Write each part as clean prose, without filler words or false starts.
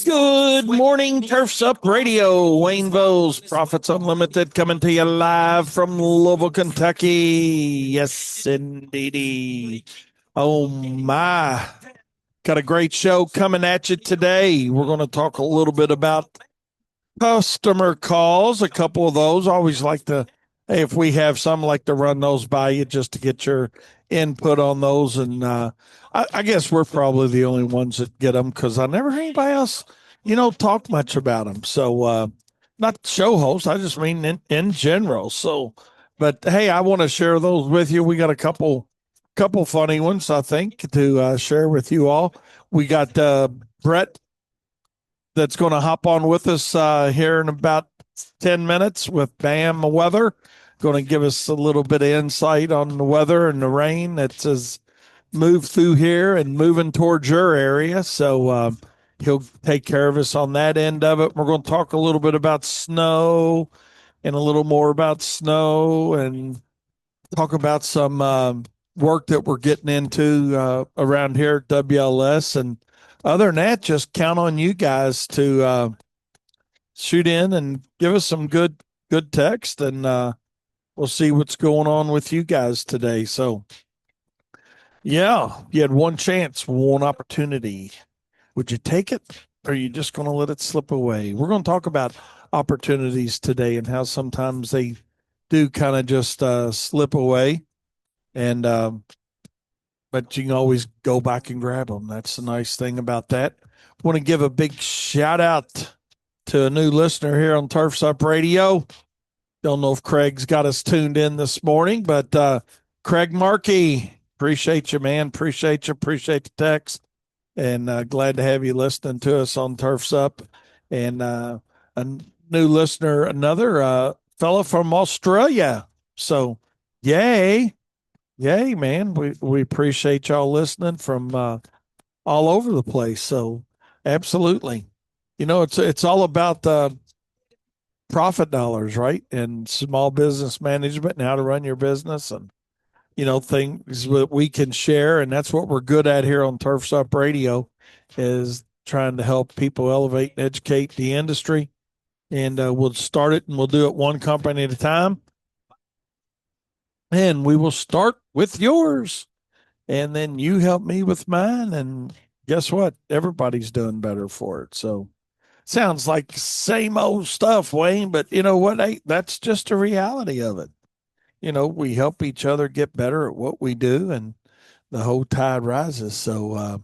Good morning, Turfs Up Radio. Wayne Vos, Profits Unlimited, coming to you live from Louisville, Kentucky. Yes, indeedy. Oh, my. Got a great show coming at you today. We're going to talk a little bit about customer calls, a couple of those. Always like to, hey, if we have some, like to run those by you just to get your input on those. And I guess we're probably the only ones that get them because I never hear anybody else, talk much about them. So, not show hosts, I just mean in general. So, but hey, I want to share those with you. We got a couple funny ones, I think, to share with you all. We got Brett that's going to hop on with us here in about 10 minutes with Bam Weather. Going to give us a little bit of insight on the weather and the rain that has moved through here and moving towards your area. So he'll take care of us on that end of it. We're going to talk a little bit about snow and a little more about snow and talk about some work that we're getting into around here at WLS. And other than that, just count on you guys to shoot in and give us some good text, and we'll see what's going on with you guys today. So, yeah, you had one chance, one opportunity. Would you take it, or are you just going to let it slip away? We're going to talk about opportunities today and how sometimes they do kind of just slip away, and but you can always go back and grab them. That's the nice thing about that. Want to give a big shout out to a new listener here on Turfs Up Radio. Don't know if Craig's got us tuned in this morning, but Craig Markey, appreciate you, man. Appreciate you. Appreciate the text. And glad to have you listening to us on Turfs Up. And a new listener, another fella from Australia. So, yay. Yay, man. We appreciate y'all listening from all over the place. So, absolutely. It's all about profit dollars, right? And small business management and how to run your business, and things that we can share. And that's what we're good at here on Turfs Up Radio, is trying to help people elevate and educate the industry. And we'll start it, and we'll do it one company at a time. And we will start with yours, and then you help me with mine. And guess what? Everybody's doing better for it. So, sounds like same old stuff, Wayne, but you know what? Hey, that's just a reality of it. We help each other get better at what we do, and the whole tide rises. So,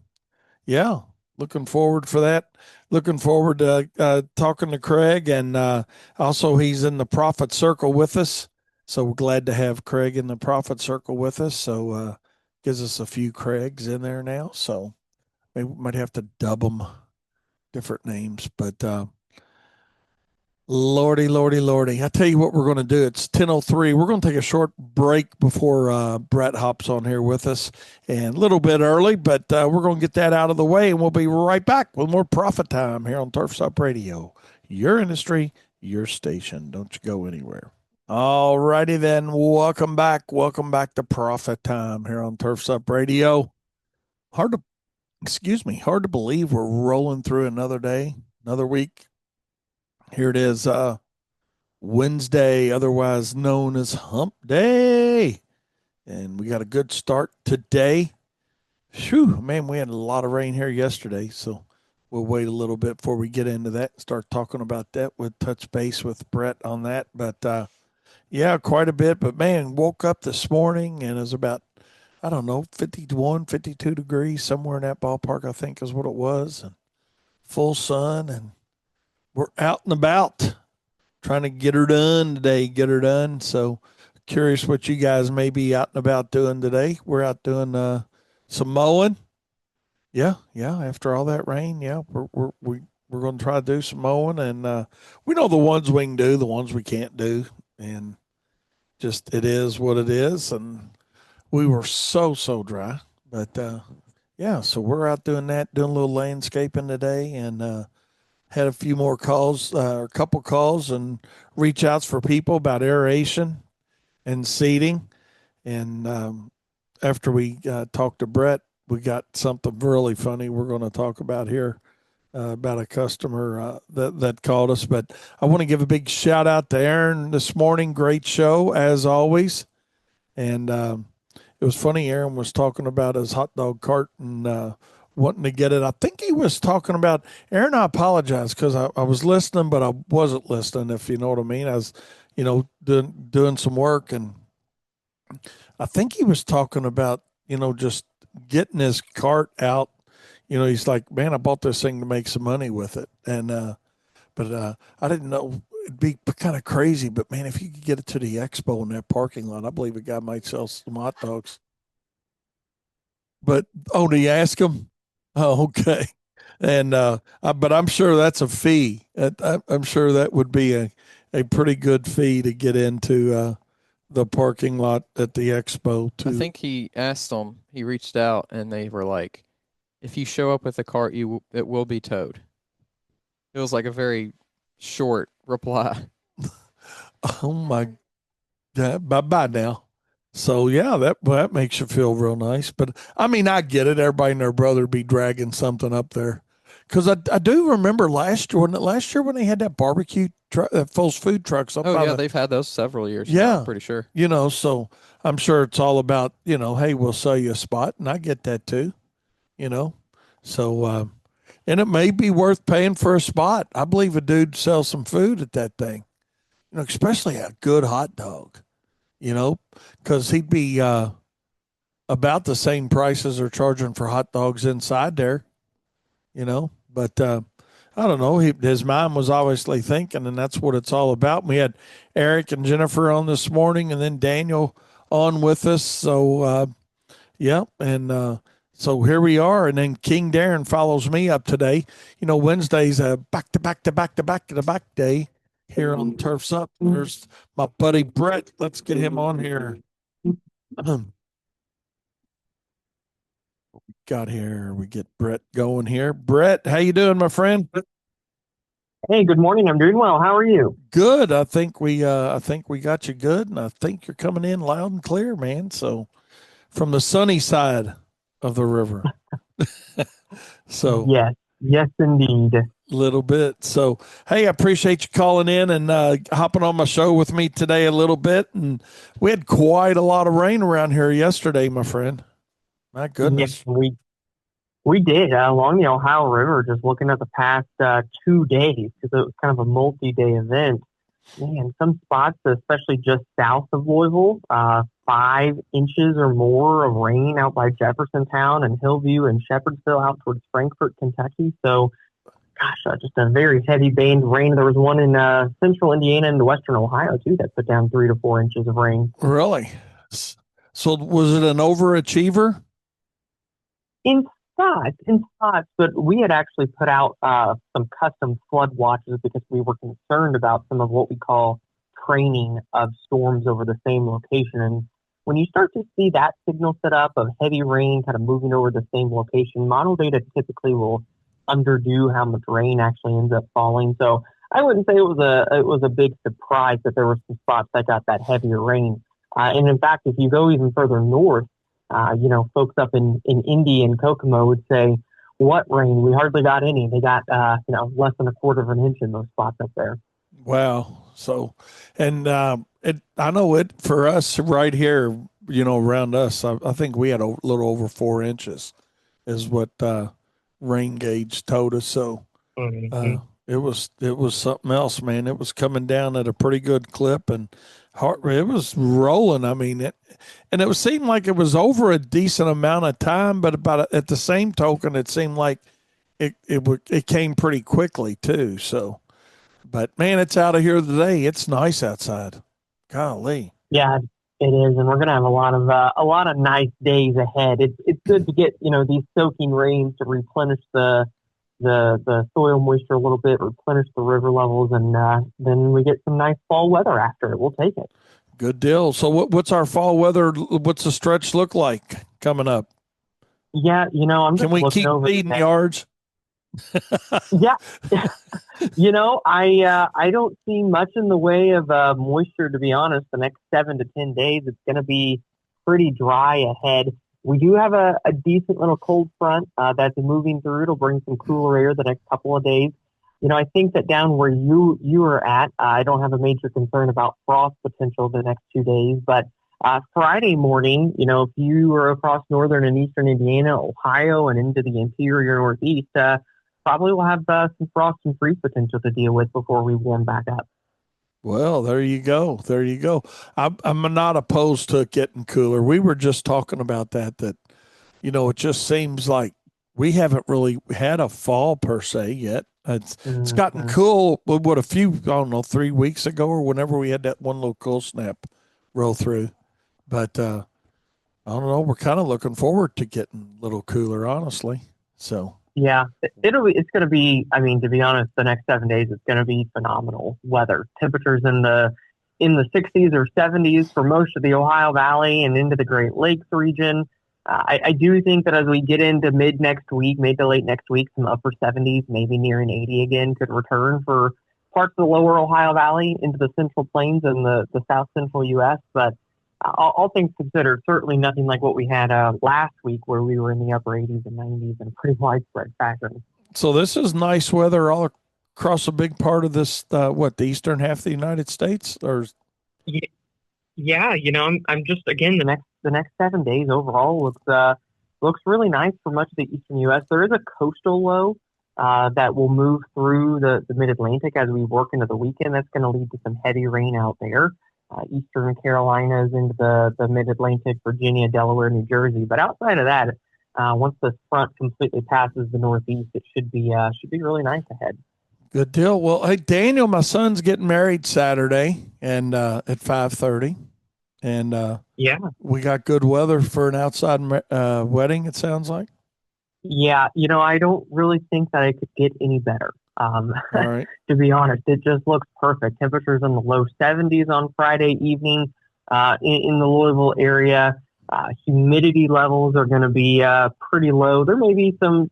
yeah, looking forward for that. Looking forward to talking to Craig, and also he's in the Profit Circle with us. So we're glad to have Craig in the Profit Circle with us. So gives us a few Craigs in there now. So maybe we might have to dub them different names, but Lordy, Lordy, Lordy. I tell you what we're going to do. It's 10:03. We're going to take a short break before Brett hops on here with us, and a little bit early, but we're going to get that out of the way, and we'll be right back with more Profit Time here on Turfs Up Radio. Your industry, your station. Don't you go anywhere. All righty then. Welcome back. Welcome back to Profit Time here on Turfs Up Radio. Hard to believe we're rolling through another day, another week. Here it is, Wednesday, otherwise known as Hump Day. And we got a good start today. Phew, man, we had a lot of rain here yesterday, so we'll wait a little bit before we get into that and start talking about that. We'll touch base with Brett on that. But, yeah, quite a bit. But, man, woke up this morning and it was about, I don't know, 51, 52 degrees, somewhere in that ballpark, I think is what it was. And full sun, and we're out and about trying to get her done today, get her done. So curious what you guys may be out and about doing today. We're out doing some mowing. Yeah, yeah. After all that rain, yeah, we're going to try to do some mowing, and we know the ones we can do, the ones we can't do, and just it is what it is. And we were so dry, but yeah. So we're out doing that, doing a little landscaping today, and had a few more calls, a couple calls and reach outs for people about aeration and seeding. And after we talked to Brett, we got something really funny we're going to talk about here about a customer that called us. But I want to give a big shout out to Aaron this morning. Great show as always. And it was funny. Aaron was talking about his hot dog cart and wanting to get it. I think he was talking about Aaron. I apologize because I was listening, but I wasn't listening. If you know what I mean, I was, doing some work, and I think he was talking about just getting his cart out. He's like, man, I bought this thing to make some money with it, and but I didn't know it'd be kind of crazy. But man, if you could get it to the expo in that parking lot, I believe a guy might sell some hot dogs. But do you ask him? Oh, okay. And but I'm sure that's a fee. I'm sure that would be a pretty good fee to get into the parking lot at the expo I too. think he asked them. He reached out, and they were like, "If you show up with a cart, it will be towed." It was like a very short reply. Oh my God! Bye bye now. So yeah, that makes you feel real nice. But I mean, I get it. Everybody and their brother be dragging something up there. Because I do remember last year, when they had that barbecue truck, that Full's food trucks up Oh by yeah, the, they've had those several years now. I'm yeah, pretty sure. so I'm sure it's all about, hey, we'll sell you a spot. And I get that too, you know. So, and it may be worth paying for a spot. I believe a dude sells some food at that thing, especially a good hot dog, because he'd be about the same prices they're charging for hot dogs inside there, But I don't know. His mind was obviously thinking, and that's what it's all about. We had Eric and Jennifer on this morning, and then Daniel on with us. So, yeah, and so here we are. And then King Darren follows me up today. Wednesday's a back to back to back to back to back day here on Turfs Up. There's my buddy Brett. Let's get him on here. Got here. We get Brett going here. Brett, how you doing, my friend? Hey, good morning. I'm doing well. How are you? Good. I think we got you good, and I think you're coming in loud and clear, man. So from the sunny side of the river. So Yes, yes, indeed. little bit. So hey, I appreciate you calling in and hopping on my show with me today a little bit. And we had quite a lot of rain around here yesterday, my friend. My Yes, goodness. we did along the Ohio River. Just looking at the past 2 days because it was kind of a multi-day event. Man, some spots, especially just south of Louisville, 5 inches or more of rain out by Jeffersontown and Hillview and Shepherdsville out towards Frankfort, Kentucky. So, gosh, just a very heavy baned rain. There was one in central Indiana and western Ohio too that put down 3 to 4 inches of rain. Really? So was it an overachiever? In spots, but we had actually put out some custom flood watches because we were concerned about some of what we call training of storms over the same location. And when you start to see that signal set up of heavy rain kind of moving over the same location, model data typically will underdo how much rain actually ends up falling. So I wouldn't say it was a big surprise that there were some spots that got that heavier rain. And in fact, if you go even further north, folks up in Indy and Kokomo would say, what rain? We hardly got any. They got, less than a quarter of an inch in those spots up there. Wow. So, and I know it for us right here, around us, I think we had a little over 4 inches is what rain gauge told us. So, Hmm. uh, it was something else, man. It was coming down at a pretty good clip and it was rolling. I mean, it seemed like it was over a decent amount of time, but at the same token, it seemed like it came pretty quickly too. So, but man, it's out of here today. It's nice outside. Golly. Yeah, it is, and we're gonna have a lot of nice days ahead. It's good to get these soaking rains to replenish the soil moisture a little bit, replenish the river levels, and then we get some nice fall weather after it. We'll take it. Good deal. So what's our fall weather? What's the stretch look like coming up? Yeah, I'm Can just we looking keep over the feeding next. yards? Yeah, I don't see much in the way of moisture, to be honest. The next 7 to 10 days, it's going to be pretty dry ahead. We do have a decent little cold front that's moving through. It'll bring some cooler air the next couple of days. I think that down where you are at, I don't have a major concern about frost potential the next 2 days. But Friday morning, if you are across northern and eastern Indiana, Ohio, and into the interior Northeast, probably will have some frost and freeze potential to deal with before we warm back up. Well, there you go. There you go. I'm not opposed to it getting cooler. We were just talking about that, it just seems like we haven't really had a fall per se yet. It's gotten Mhm. cool, what, a few, I don't know, 3 weeks ago or whenever we had that one little cool snap roll through. But I don't know. We're kind of looking forward to getting a little cooler, honestly. So, Yeah, it's going to be, I mean, to be honest, the next 7 days, it's going to be phenomenal weather. Temperatures in the 60s or 70s for most of the Ohio Valley and into the Great Lakes region. I do think that as we get into mid to late next week, some upper 70s, maybe nearing 80 again, could return for parts of the lower Ohio Valley into the Central Plains and the South Central U.S. But all things considered, certainly nothing like what we had last week, where we were in the upper 80s and 90s in pretty widespread fashion. so this is nice weather all across a big part of this, the eastern half of the United States? Or Ye- Yeah, I'm just again the next 7 days overall looks really nice for much of the eastern U.S. There is a coastal low that will move through the mid Atlantic as we work into the weekend. That's going to lead to some heavy rain out there, eastern Carolinas into the mid Atlantic, Virginia, Delaware, New Jersey. But outside of that, once the front completely passes the Northeast, it should be really nice ahead. good deal. Well, hey, Daniel, my son's getting married Saturday and at 5:30. And Yeah, we got good weather for an outside wedding, it sounds like. yeah. I don't really think that it could get any better. All right. To be honest, it just looks perfect. Temperatures in the low 70s on Friday evening in the Louisville area. Humidity levels are going to be pretty low. There may be some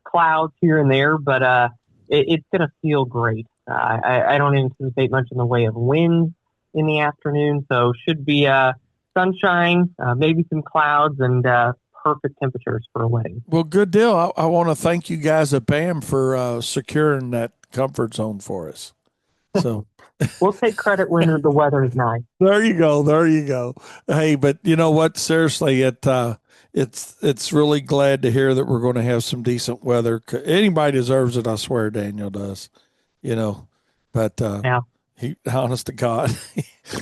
clouds here and there, but it's going to feel great. I don't anticipate much in the way of wind in the afternoon, so should be sunshine, maybe some clouds, and perfect temperatures for a wedding. Well, good deal. I want to thank you guys at BAM for securing that comfort zone for us. So We'll take credit when the weather is nice. there you go. There you go. Hey, but you know what? Seriously, it's really glad to hear that we're going to have some decent weather. Anybody deserves it. I swear, Daniel does. You know, but Yeah. he, honest to God,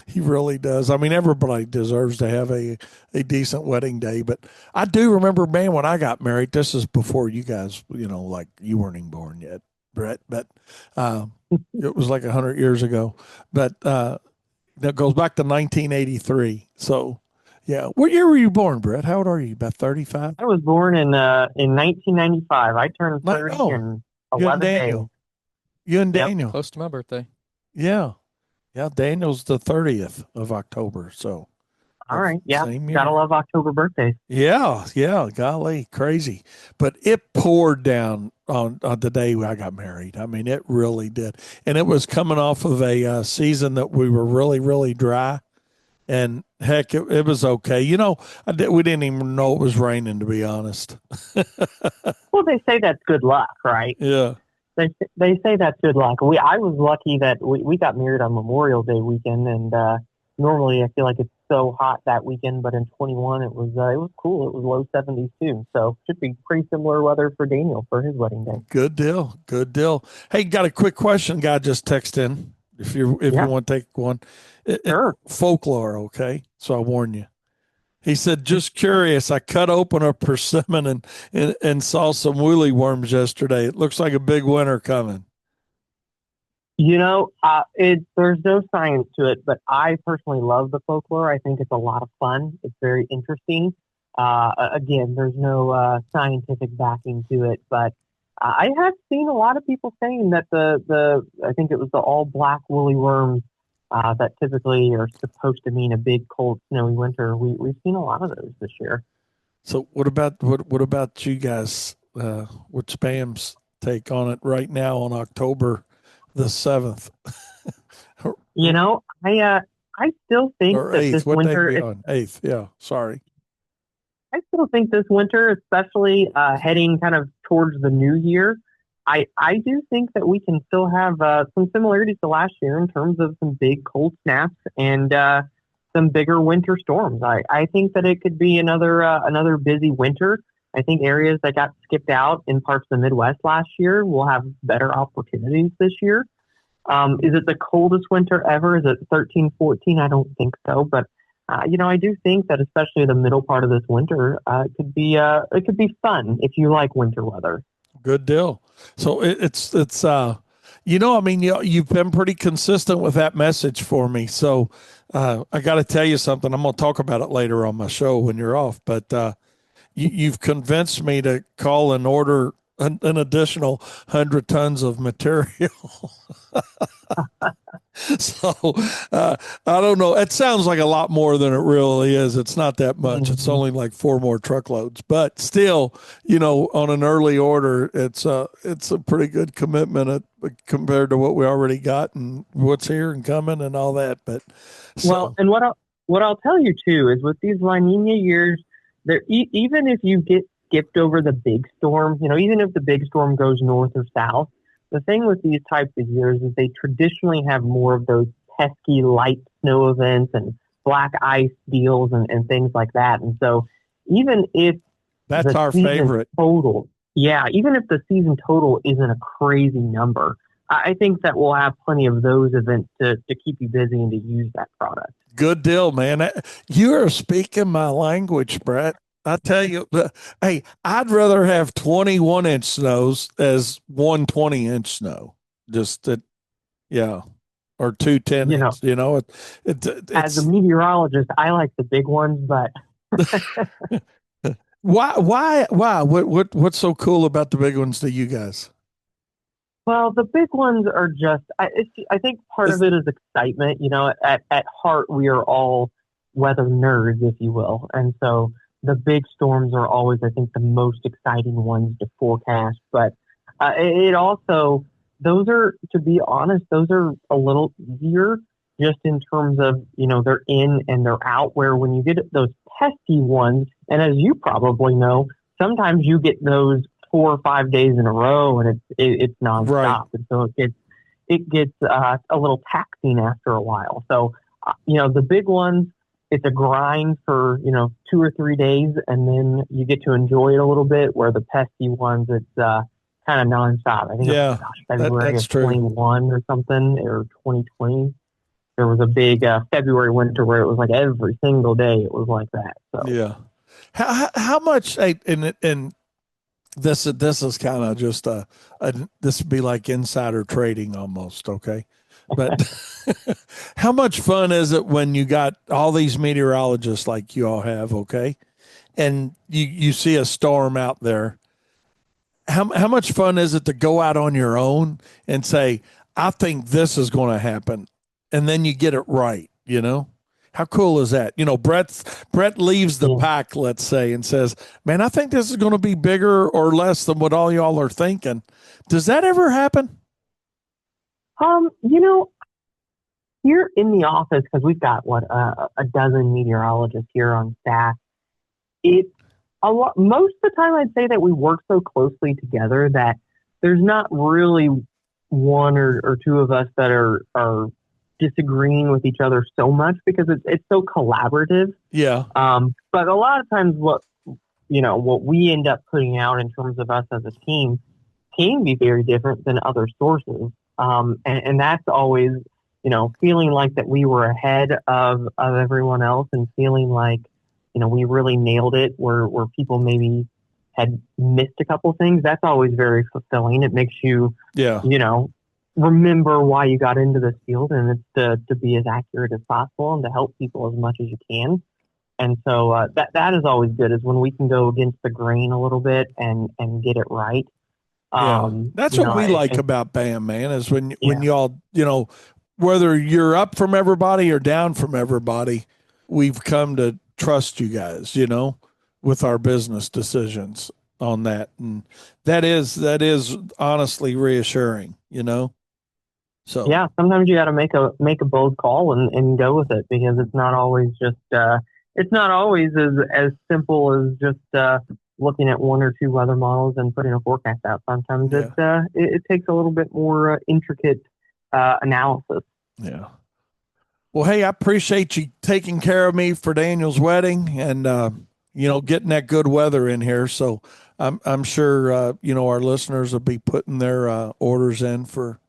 he really does. I mean, everybody deserves to have a decent wedding day. But I do remember, man, when I got married. This is before you guys, like you weren't even born yet, Brett. But it was like 100 years ago. But that goes back to 1983. So, yeah. What year were you born, Brett? How old are you? About 35? I was born in 1995. I turned 30 Oh, in you and 11 days. Daniel. You and Yep. Daniel. Close to my birthday. Yeah. Yeah. Daniel's the 30th of October. So, All right. Yeah. same year. Gotta love October birthdays. Yeah. Yeah. Golly, crazy. But it poured down on the day I got married. I mean, it really did. And it was coming off of a season that we were really, really dry. And heck, it was okay. We didn't even know it was raining, to be honest. Well, they say that's good luck, right? Yeah. They say that's good luck. I was lucky that we got married on Memorial Day weekend, and normally I feel like it's so hot that weekend, but in 21 it was cool. It was low 70s too, so should be pretty similar weather for Daniel for his wedding day. Good deal. Good deal. Hey, got a quick question. Guy just texted in. If you Yeah. want to take one, Sure. folklore. Okay, so I warn you. He said, just curious. I cut open a persimmon and saw some woolly worms yesterday. It looks like a big winter coming. There's no science to it, but I personally love the folklore. I think it's a lot of fun. It's very interesting. Again, there's no scientific backing to it, but I have seen a lot of people saying that I think it was the all black woolly worms that typically are supposed to mean a big, cold, snowy winter. We've seen a lot of those this year. So what about you guys? What's Spam's take on it right now on October the 7th? I still think Or that 8th. this What day are winter, we on? 8th. Yeah. Sorry. I still think this winter, especially heading kind of towards the new year, I do think that we can still have some similarities to last year in terms of some big cold snaps and some bigger winter storms. I think that it could be another busy winter. I think areas that got skipped out in parts of the Midwest last year will have better opportunities this year. Is it the coldest winter ever? Is it 13, 14? I don't think so, but I do think that especially the middle part of this winter, it could be fun if you like winter weather. Good deal. So it's I mean, you've been pretty consistent with that message for me. So I got to tell you something. I'm going to talk about it later on my show when you're off. But you've convinced me to call and order an additional 100 tons of material. So I don't know. It sounds like a lot more than it really is. It's not that much. Mm-hmm. It's only like 4 more truckloads, but still, on an early order, it's a pretty good commitment compared to what we already got and what's here and coming and all that. But and what I'll tell you too is with these La Nina years, there even if you get skipped over the big storm, even if the big storm goes north or south. The thing with these types of years is they traditionally have more of those pesky light snow events and black ice deals and things like that. And so even if that's our favorite total, even if the season total isn't a crazy number, I think that we'll have plenty of those events to keep you busy and to use that product. Good deal, man. You are speaking my language, Brett. I tell you, hey, I'd rather have 21-inch snows as 120-inch snow. Just that, or 2 10-inch. As a meteorologist, I like the big ones, but why? What's so cool about the big ones to you guys? Well, the big ones are just. I think part of it is excitement. At heart, we are all weather nerds, if you will, and so. The big storms are always, I think, the most exciting ones to forecast. But it also, to be honest, those are a little easier just in terms of, they're in and they're out, where when you get those pesky ones, and as you probably know, sometimes you get those 4 or 5 days in a row and it's nonstop. Right. And so it gets a little taxing after a while. So, the big ones, it's a grind for 2 or 3 days, and then you get to enjoy it a little bit. Where the pesky ones, it's kind of nonstop. I think February of 21 or something, or 2020. There was a big February winter where it was like every single day it was like that. So yeah, how much? And this is kind of just this would be like insider trading almost. Okay. But how much fun is it when you got all these meteorologists like you all have, okay, and you see a storm out there? How much fun is it to go out on your own and say, I think this is going to happen, and then you get it right, How cool is that? Brett leaves the pack, let's say, and says, man, I think this is going to be bigger or less than what all y'all are thinking. Does that ever happen? Here in the office, because we've got a dozen meteorologists here on staff, it's a lot. Most of the time, I'd say that we work so closely together that there's not really one or two of us that are disagreeing with each other so much, because it's so collaborative. Yeah. But a lot of times, what we end up putting out in terms of us as a team can be very different than other sources. And that's always, feeling like that we were ahead of everyone else, and feeling like, we really nailed it where people maybe had missed a couple of things. That's always very fulfilling. It makes you, remember why you got into this field, and it's to be as accurate as possible and to help people as much as you can. And so that is always good, is when we can go against the grain a little bit and get it right. That's what we like about BAM, man, is when y'all, whether you're up from everybody or down from everybody, we've come to trust you guys, with our business decisions on that. And that is honestly reassuring, So yeah, sometimes you got to make a bold call and go with it, because it's not always just it's not always as simple as just looking at one or two weather models and putting a forecast out. Sometimes Yeah. it takes a little bit more intricate analysis. Yeah. Well, hey, I appreciate you taking care of me for Daniel's wedding and getting that good weather in here. So I'm sure our listeners will be putting their orders in for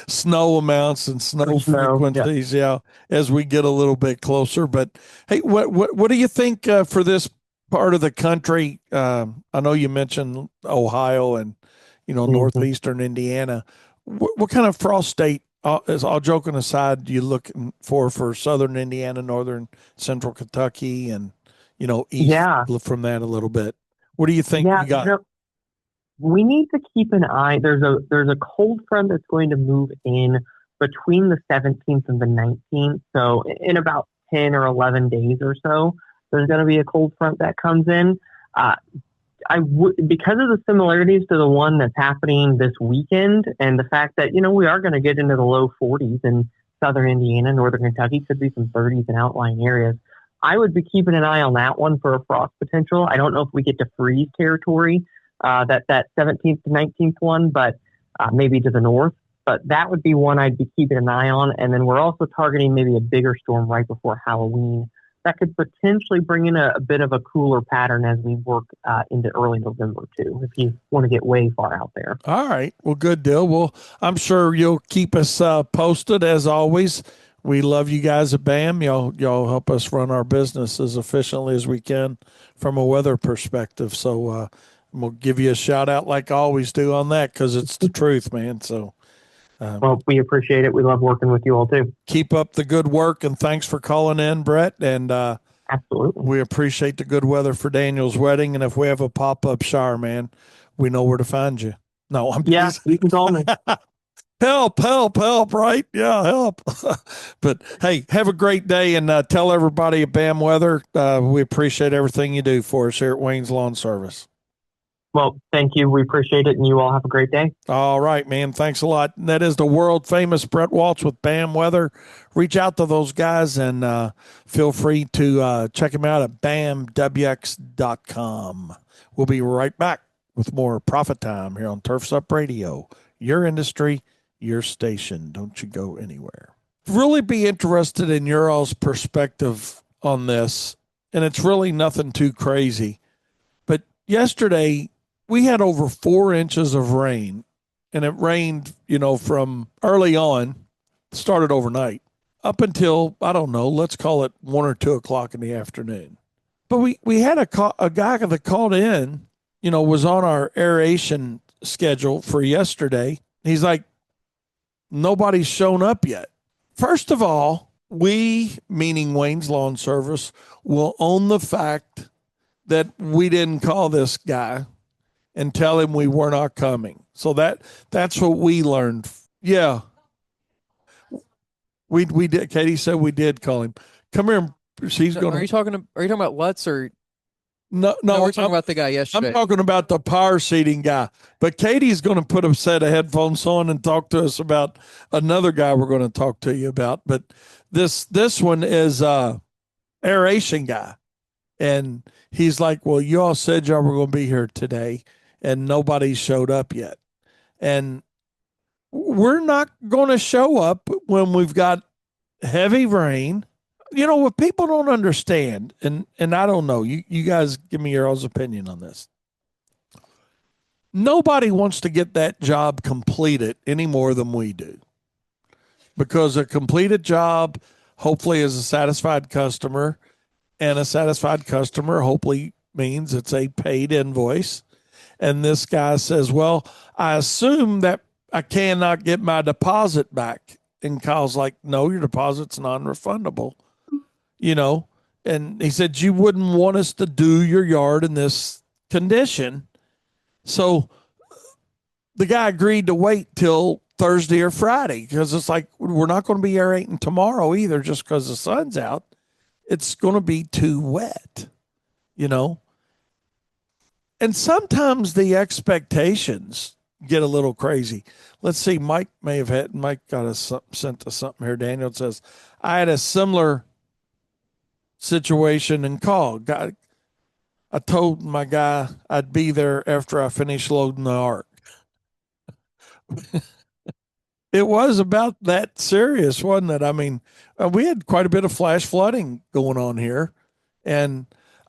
snow amounts and snow frequencies, as we get a little bit closer. But hey, what do you think for this part of the country? I know you mentioned Ohio and northeastern Indiana. What kind of frost state? As all joking aside, you looking for southern Indiana, northern central Kentucky, and east from that a little bit. What do you think we got? We need to keep an eye. There's a cold front that's going to move in between the 17th and the 19th. So in about 10 or 11 days or so, there's going to be a cold front that comes in. Because of the similarities to the one that's happening this weekend, and the fact that we are going to get into the low 40s in southern Indiana, northern Kentucky, could be some 30s in outlying areas. I would be keeping an eye on that one for a frost potential. I don't know if we get to freeze territory. That 17th to 19th one, but maybe to the north. But that would be one I'd be keeping an eye on. And then we're also targeting maybe a bigger storm right before Halloween that could potentially bring in a bit of a cooler pattern as we work into early November too, if you want to get way far out there. All right. Well, good deal. Well, I'm sure you'll keep us posted as always. We love you guys at BAM. Y'all help us run our business as efficiently as we can from a weather perspective. So, we'll give you a shout out like I always do on that because it's the truth, man. So, well, we appreciate it. We love working with you all too. Keep up the good work, and thanks for calling in, Brett. And absolutely, we appreciate the good weather for Daniel's wedding. And if we have a pop-up shower, man, we know where to find you. No, I'm you can call me. Help, right? Yeah, help. But hey, have a great day and tell everybody at BAM Weather we appreciate everything you do for us here at Wayne's Lawn Service. Well, thank you. We appreciate it, and you all have a great day. All right, man. Thanks a lot. That is the world famous Brett Waltz with BAM Weather. Reach out to those guys and feel free to check them out at bamwx.com. We'll be right back with more Profit Time here on Turfs Up Radio. Your industry, your station. Don't you go anywhere. Really be interested in your all's perspective on this, and it's really nothing too crazy. But yesterday, we had over 4 inches of rain, and it rained, from early on, started overnight, up until, I don't know, let's call it 1 or 2 o'clock in the afternoon. But we had a guy that called in, was on our aeration schedule for yesterday. He's like, nobody's shown up yet. First of all, we, meaning Wayne's Lawn Service, will own the fact that we didn't call this guy and tell him we were not coming. So that's what we learned. Yeah. We did. Katie said we did call him. Come here. She's going. Are you talking about Lutz or? No, we're talking about the guy yesterday. I'm talking about the power seating guy. But Katie's going to put a set of headphones on and talk to us about another guy we're going to talk to you about. But this one is aeration guy. And he's like, well, you all said y'all were going to be here today, and nobody showed up yet. And we're not going to show up when we've got heavy rain. What people don't understand, and I don't know, you guys give me your all's opinion on this. Nobody wants to get that job completed any more than we do. Because a completed job, hopefully, is a satisfied customer. And a satisfied customer hopefully means it's a paid invoice. And this guy says, well, I assume that I cannot get my deposit back. And Kyle's like, no, your deposit's non-refundable. And he said, you wouldn't want us to do your yard in this condition. So the guy agreed to wait till Thursday or Friday because it's like, we're not going to be aerating tomorrow either just because the sun's out. It's going to be too wet, And sometimes the expectations get a little crazy. Let's see. Mike got us sent us something here. Daniel says, I had a similar situation and call. I told my guy I'd be there after I finished loading the ark. It was about that serious, wasn't it? I mean, we had quite a bit of flash flooding going on here, and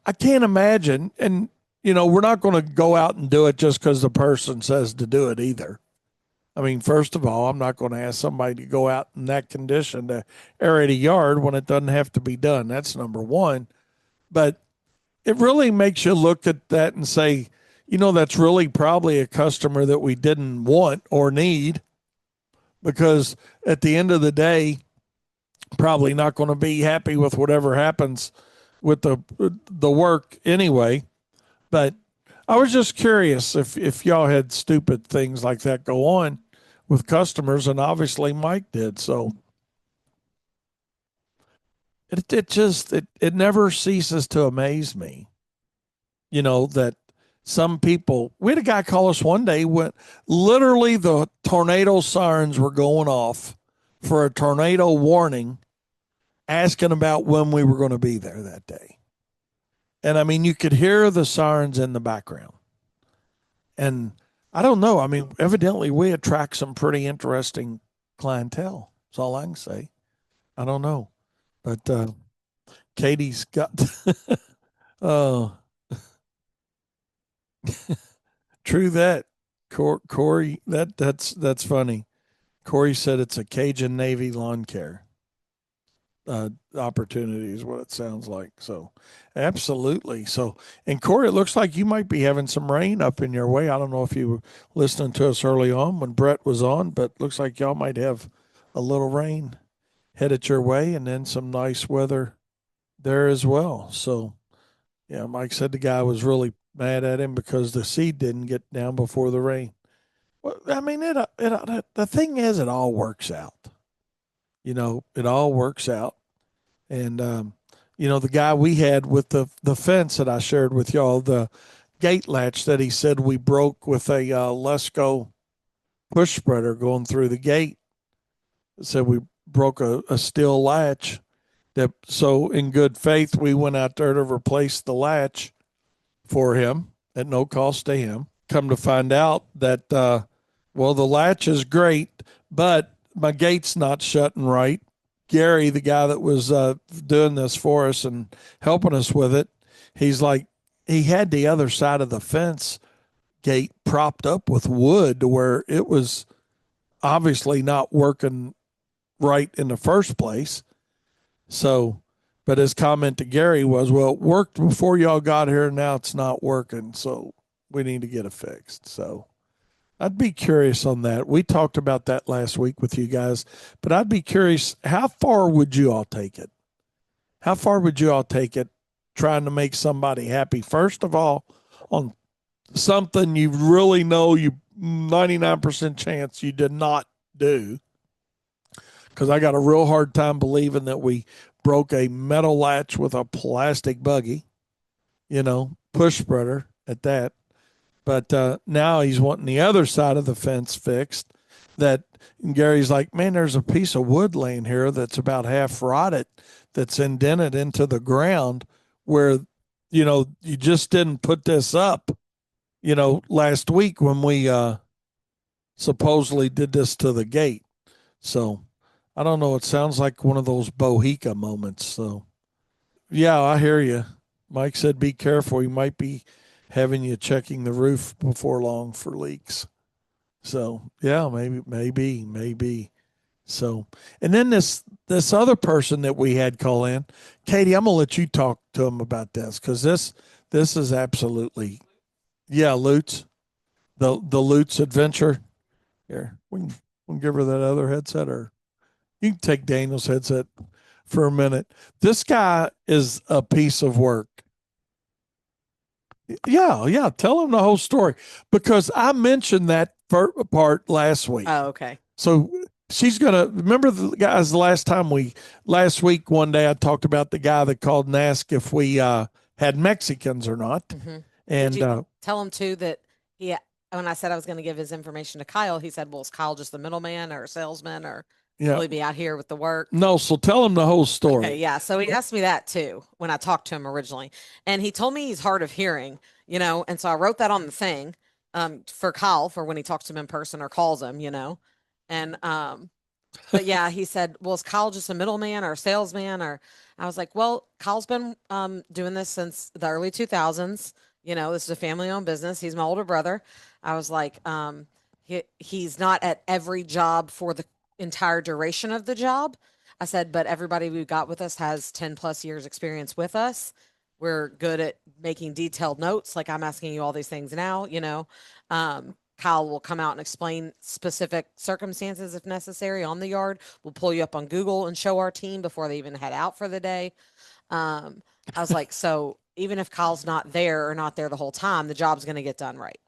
I can't imagine. And we're not going to go out and do it just because the person says to do it either. I mean, first of all, I'm not going to ask somebody to go out in that condition to aerate a yard when it doesn't have to be done. That's number one. But it really makes you look at that and say, that's really probably a customer that we didn't want or need, because at the end of the day, probably not going to be happy with whatever happens with the work anyway. But I was just curious if y'all had stupid things like that go on with customers, and obviously Mike did. So it never ceases to amaze me, that some people. We had a guy call us one day when literally the tornado sirens were going off for a tornado warning, asking about when we were going to be there that day. And I mean, you could hear the sirens in the background. And I don't know. I mean, evidently we attract some pretty interesting clientele. That's all I can say. I don't know. But Katie's got uh true that. Corey, that's funny. Corey said it's a Cajun Navy lawn care opportunity is what it sounds like. So absolutely. So, and Corey, it looks like you might be having some rain up in your way. I don't know if you were listening to us early on when Brett was on, but looks like y'all might have a little rain headed your way and then some nice weather there as well. So yeah, Mike said the guy was really mad at him because the seed didn't get down before the rain. Well, I mean, the thing is, it all works out. It all works out. And the guy we had with the fence that I shared with y'all, the gate latch that he said we broke with a Lesco push spreader going through the gate. Said we broke a steel latch. So in good faith, we went out there to replace the latch for him at no cost to him. Come to find out that the latch is great, but my gate's not shutting right. Gary, the guy that was doing this for us and helping us with it, he's like, he had the other side of the fence gate propped up with wood to where it was obviously not working right in the first place. So, but his comment to Gary was, well, it worked before y'all got here. Now it's not working. So we need to get it fixed. So I'd be curious on that. We talked about that last week with you guys, but I'd be curious, how far would you all take it? How far would you all take it trying to make somebody happy? First of all, on something you really know you 99% chance you did not do. Because I got a real hard time believing that we broke a metal latch with a plastic buggy, push spreader at that. But now he's wanting the other side of the fence fixed. That Gary's like, man, there's a piece of wood laying here that's about half rotted, that's indented into the ground where, you just didn't put this up, last week when we supposedly did this to the gate. So I don't know. It sounds like one of those Bohica moments. So yeah, I hear you. Mike said, be careful. He might be having you checking the roof before long for leaks. So yeah, maybe. So, and then this other person that we had call in, Katie, I'm gonna let you talk to him about this because this is absolutely, yeah, Lutz, the Lutz adventure. Here, we can give her that other headset, or you can take Daniel's headset for a minute. This guy is a piece of work. Yeah. Tell him the whole story because I mentioned that part last week. Oh, okay. So she's gonna remember the guys last week. One day I talked about the guy that called and asked if we had Mexicans or not, and Did you tell him too that when I said I was going to give his information to Kyle, he said, "Well, is Kyle just the middleman or a salesman or Yeah. Will he be out here with the work? No, so tell him the whole story. Okay, yeah. So he asked me that too when I talked to him originally. And he told me he's hard of hearing, and so I wrote that on the thing for Kyle for when he talks to him in person or calls him. And but yeah, he said, "Well, is Kyle just a middleman or a salesman?" Or I was like, "Well, Kyle's been doing this since the early 2000s. This is a family-owned business. He's my older brother." I was like, he's not at every job for the entire duration of the job." I said, "But everybody we've got with us has 10 plus years experience with us. We're good at making detailed notes. Like I'm asking you all these things now. Kyle will come out and explain specific circumstances if necessary on the yard. We'll pull you up on Google and show our team before they even head out for the day." I was like, so even if Kyle's not there or not there the whole time, the job's going to get done right.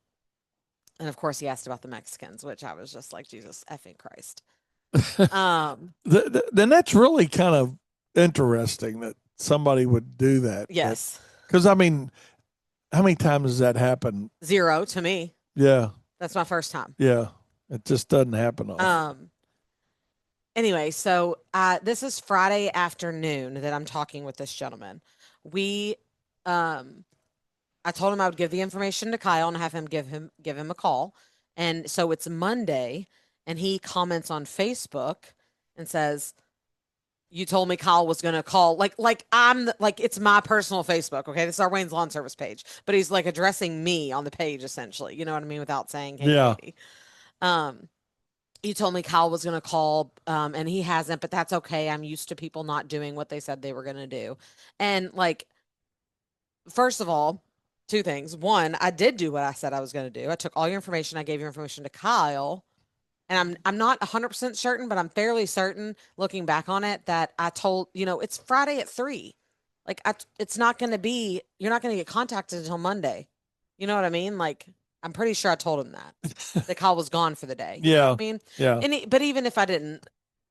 And of course, he asked about the Mexicans, which I was just like, Jesus effing Christ. Then that's really kind of interesting that somebody would do that. Yes. Because, I mean, how many times has that happened? 0 to me. Yeah. That's my first time. Yeah. It just doesn't happen often. Anyway, so this is Friday afternoon that I'm talking with this gentleman. I told him I would give the information to Kyle and have him give him a call. And so it's Monday, and he comments on Facebook and says, "You told me Kyle was going to call." Like it's my personal Facebook. Okay, this is our Wayne's Lawn Service page, but he's like addressing me on the page essentially. You know what I mean? Without saying, "Hey, Yeah. Katie." You told me Kyle was going to call, and he hasn't, but that's okay. I'm used to people not doing what they said they were going to do. And like, first of all, 2 things. One, I did do what I said I was going to do. I took all your information. I gave your information to Kyle, and I'm not 100% certain, but I'm fairly certain looking back on it that I told, it's Friday at 3. Like it's not going to be, you're not going to get contacted until Monday. You know what I mean? Like, I'm pretty sure I told him that Kyle was gone for the day. You know what I mean? Yeah. But even if I didn't,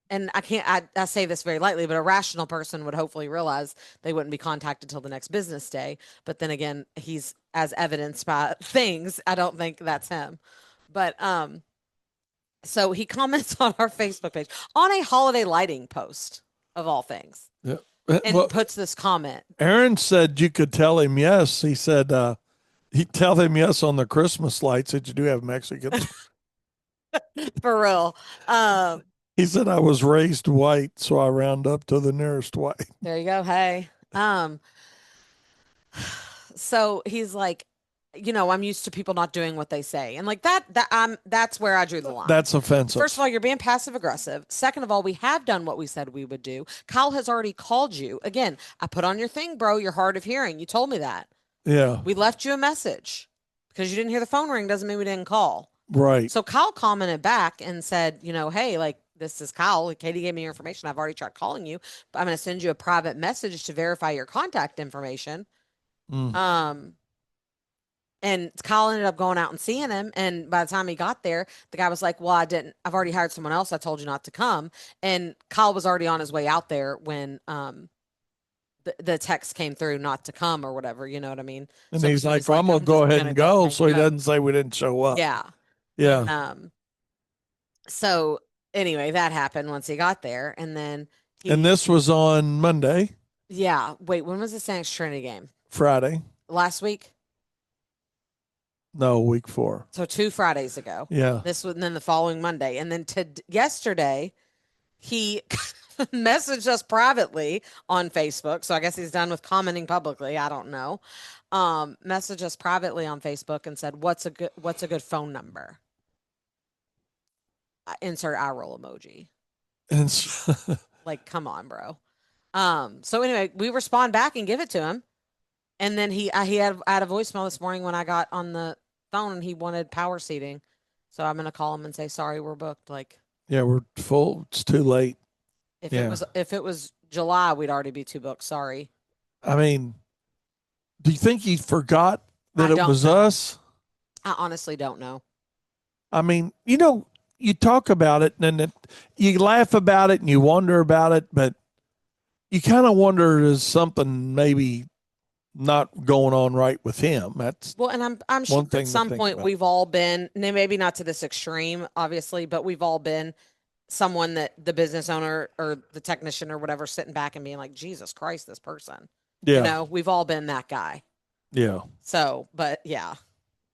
and I say this very lightly, but a rational person would hopefully realize they wouldn't be contacted till the next business day. But then again, he's as evidenced by things. I don't think that's him. But so he comments on our Facebook page on a holiday lighting post of all things, Yeah. and puts this comment. Aaron said you could tell him yes. He said he'd tell him yes on the Christmas lights that you do have Mexicans. For real. He said I was raised white, so I round up to the nearest white. There you go. Hey. So he's like, I'm used to people not doing what they say. And like that's where I drew the line. That's offensive. First of all, you're being passive aggressive. Second of all, we have done what we said we would do. Kyle has already called you. Again, I put on your thing, bro. You're hard of hearing. You told me that. Yeah. We left you a message. Because you didn't hear the phone ring doesn't mean we didn't call. Right. So Kyle commented back and said, hey, like, this is Kyle. Katie gave me your information. I've already tried calling you, but I'm going to send you a private message to verify your contact information. And Kyle ended up going out and seeing him. And by the time he got there, the guy was like, "Well, I've already hired someone else. I told you not to come." And Kyle was already on his way out there when the text came through not to come or whatever. You know what I mean? And so he's like, "Well, I'm going to go ahead and go." So he doesn't say we didn't show up. Yeah. Yeah. So anyway, that happened once he got there. And then and this was on Monday. Yeah. Wait, when was the Saints Trinity game? Friday. Last week? No, week 4. So 2 Fridays ago. Yeah. This was, and then the following Monday. And then yesterday, he messaged us privately on Facebook. So I guess he's done with commenting publicly. I don't know. Messaged us privately on Facebook and said, what's a good phone number? Insert eye roll emoji. And like, come on, bro. So anyway, we respond back and give it to him. And then I had a voicemail this morning when I got on the phone and he wanted power seating. So I'm going to call him and say, "Sorry, we're booked." Like, yeah, we're full. It's too late. If it was July, we'd already be 2 booked. Sorry. I mean, do you think he forgot that it was us? I honestly don't know. I mean, you talk about it and then you laugh about it and you wonder about it, but you kind of wonder, is something maybe not going on right with him? That's and I'm sure at some point we've all been, maybe not to this extreme, obviously, but we've all been someone that the business owner or the technician or whatever sitting back and being like, Jesus Christ, this person. Yeah. You know, we've all been that guy. Yeah. So, but yeah,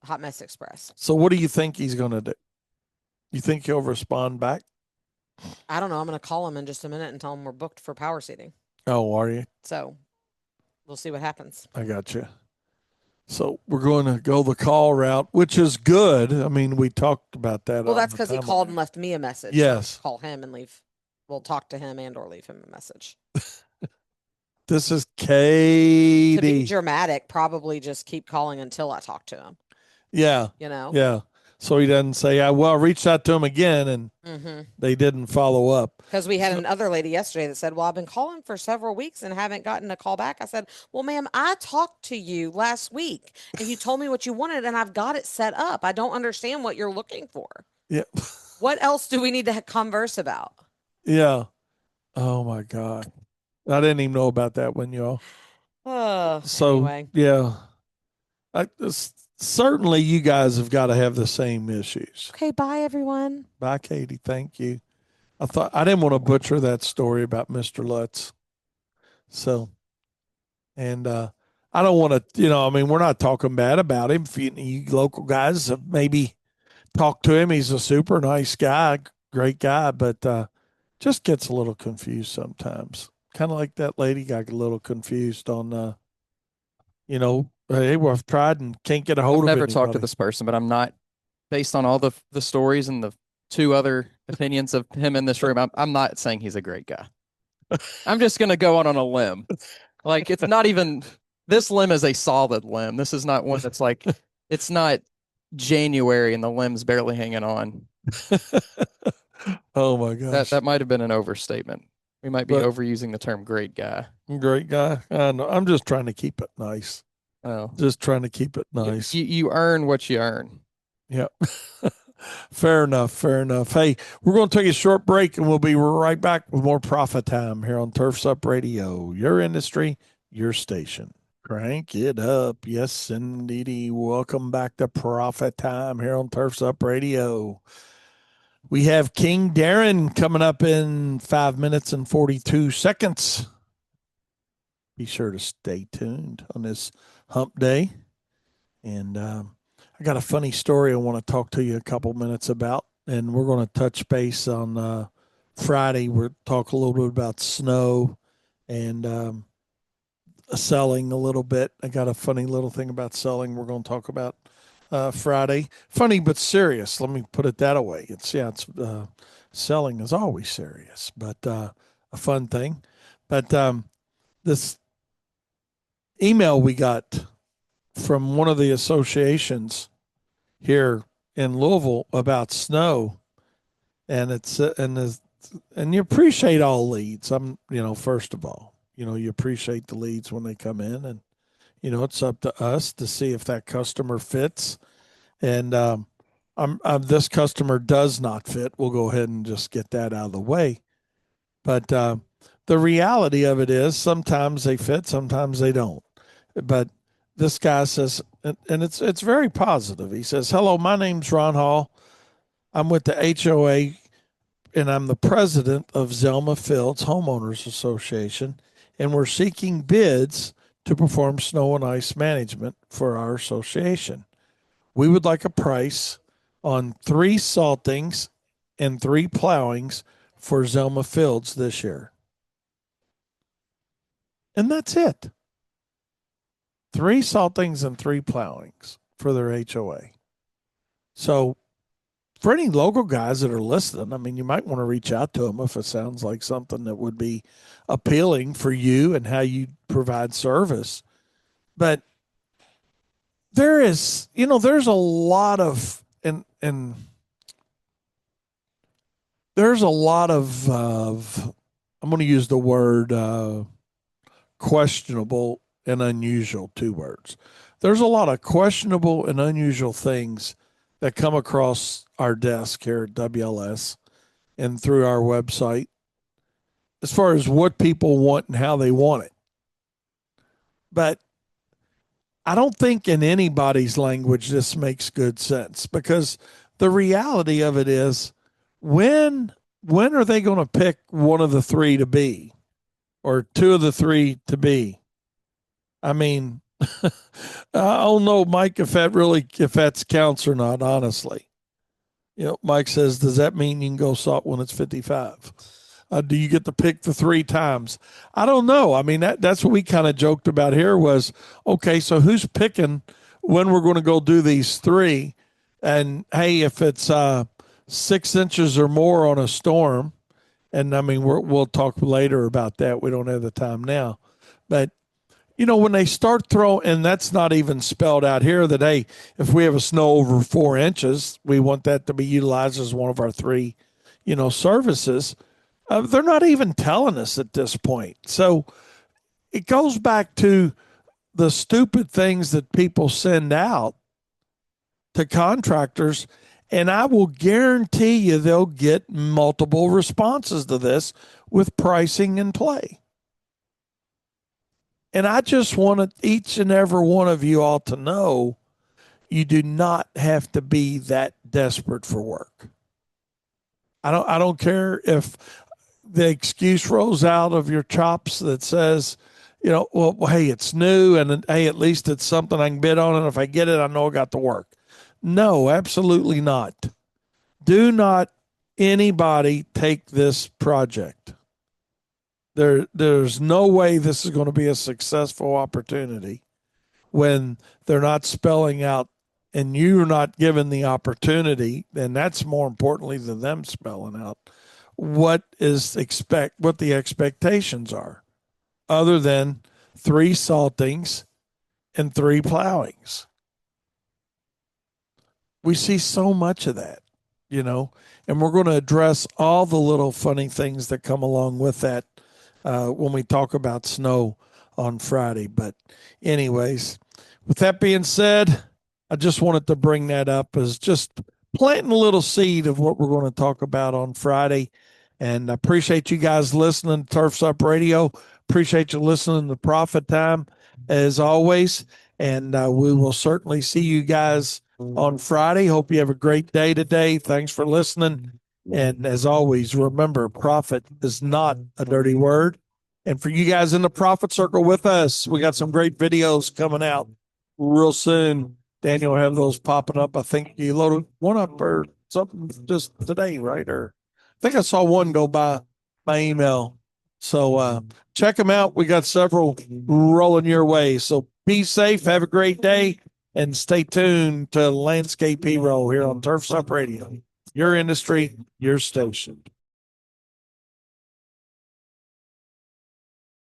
Hot Mess Express. So what do you think he's going to do? You think he'll respond back? I don't know. I'm going to call him in just a minute and tell him we're booked for power seating. Oh, are you? So we'll see what happens. I got you. So we're going to go the call route, which is good. I mean, we talked about that. Well, that's because he called and left me a message. Yes. So call him and leave. We'll talk to him and or leave him a message. This is Katie. To be dramatic, probably just keep calling until I talk to him. Yeah. You know? Yeah. So he doesn't say, I reached out to him again and they didn't follow up. Because we had another lady yesterday that said, well, I've been calling for several weeks and haven't gotten a call back. I said, well, ma'am, I talked to you last week and you told me what you wanted and I've got it set up. I don't understand what you're looking for. Yeah. What else do we need to converse about? Yeah. Oh my God. I didn't even know about that one, y'all. So anyway. yeah. Certainly you guys have got to have the same issues. Okay, bye everyone. Bye, Katie. Thank you. I didn't want to butcher that story about Mr. Lutz. So, and I don't want to, I mean, we're not talking bad about him. If you local guys have maybe talked to him, he's a super nice guy, great guy, but just gets a little confused sometimes. Kind of like that lady got a little confused on, hey, well, I've tried and can't get a hold of I've never anybody. talked to this person, but I'm not, based on all the stories and the two other opinions of him in this room, I'm not saying he's a great guy. I'm just going to go on a limb. Like, it's not even, this limb is a solid limb. This is not one that's like, it's not January and the limb's barely hanging on. Oh my gosh. That might have been an overstatement. We might be overusing the term great guy. Great guy. I know. I'm just trying to keep it nice. Oh, just trying to keep it nice. You earn what you earn. Yep. Fair enough. Fair enough. Hey, we're going to take a short break and we'll be right back with more Profit Time here on Turfs Up Radio. Your industry, your station. Crank it up. Yes, indeedy. Welcome back to Profit Time here on Turfs Up Radio. We have King Darren coming up in 5 minutes and 42 seconds. Be sure to stay tuned on this hump day. And I got a funny story I want to talk to you a couple minutes about. And we're going to touch base on Friday. We'll talk a little bit about snow and selling a little bit. I got a funny little thing about selling we're going to talk about Friday. Funny but serious. Let me put it that way. Selling is always serious, but a fun thing. But this email we got from one of the associations here in Louisville about snow, and and you appreciate all leads. First of all, you appreciate the leads when they come in, and it's up to us to see if that customer fits. And this customer does not fit. We'll go ahead and just get that out of the way. But the reality of it is sometimes they fit, sometimes they don't. But this guy says, and it's very positive. He says, hello, my name's Ron Hall. I'm with the HOA, and I'm the president of Zelma Fields Homeowners Association, and we're seeking bids to perform snow and ice management for our association. We would like a price on 3 saltings and 3 plowings for Zelma Fields this year. And that's it. 3 saltings and 3 plowings for their HOA. So for any local guys that are listening, I mean, you might want to reach out to them if it sounds like something that would be appealing for you and how you provide service. But there is, there's a lot of, and there's a lot of I'm going to use the word questionable and unusual, 2 words. There's a lot of questionable and unusual things that come across our desk here at WLS and through our website as far as what people want and how they want it. But I don't think in anybody's language this makes good sense, because the reality of it is when when are they going to pick one of the three to be, or two of the three to be? I mean, I don't know, Mike, if that's counts or not, honestly. Mike says, does that mean you can go salt when it's 55? Do you get to pick the three times? I don't know. I mean, that's what we kind of joked about here was, okay, so who's picking when we're going to go do these three? And hey, if it's 6 inches or more on a storm, and I mean, we'll talk later about that. We don't have the time now. But when they start throwing, and that's not even spelled out here, that, hey, if we have a snow over 4 inches, we want that to be utilized as one of our three, services. They're not even telling us at this point. So it goes back to the stupid things that people send out to contractors. And I will guarantee you they'll get multiple responses to this with pricing in play. And I just wanted each and every one of you all to know you do not have to be that desperate for work. I don't care if the excuse rolls out of your chops that says, well, hey, it's new, and hey, at least it's something I can bid on, and if I get it, I know I got the work. No, absolutely not. Do not anybody take this project. There's no way this is going to be a successful opportunity when they're not spelling out and you're not given the opportunity, and that's more importantly than them spelling out what the expectations are, other than 3 saltings and 3 plowings. We see so much of that, and we're going to address all the little funny things that come along with that when we talk about snow on Friday. But anyways, with that being said, I just wanted to bring that up as just planting a little seed of what we're going to talk about on Friday. And I appreciate you guys listening to Turfs Up Radio. Appreciate you listening to Profit Time as always. And we will certainly see you guys on Friday. Hope you have a great day today. Thanks for listening. And as always, remember, profit is not a dirty word. And for you guys in the profit circle with us, we got some great videos coming out real soon. Daniel will have those popping up. I think you loaded one up or something just today, right? Or I think I saw one go by my email. So check them out. We got several rolling your way. So be safe. Have a great day. And stay tuned to Landscape Hero here on Turfs Up Radio. Your industry, your station.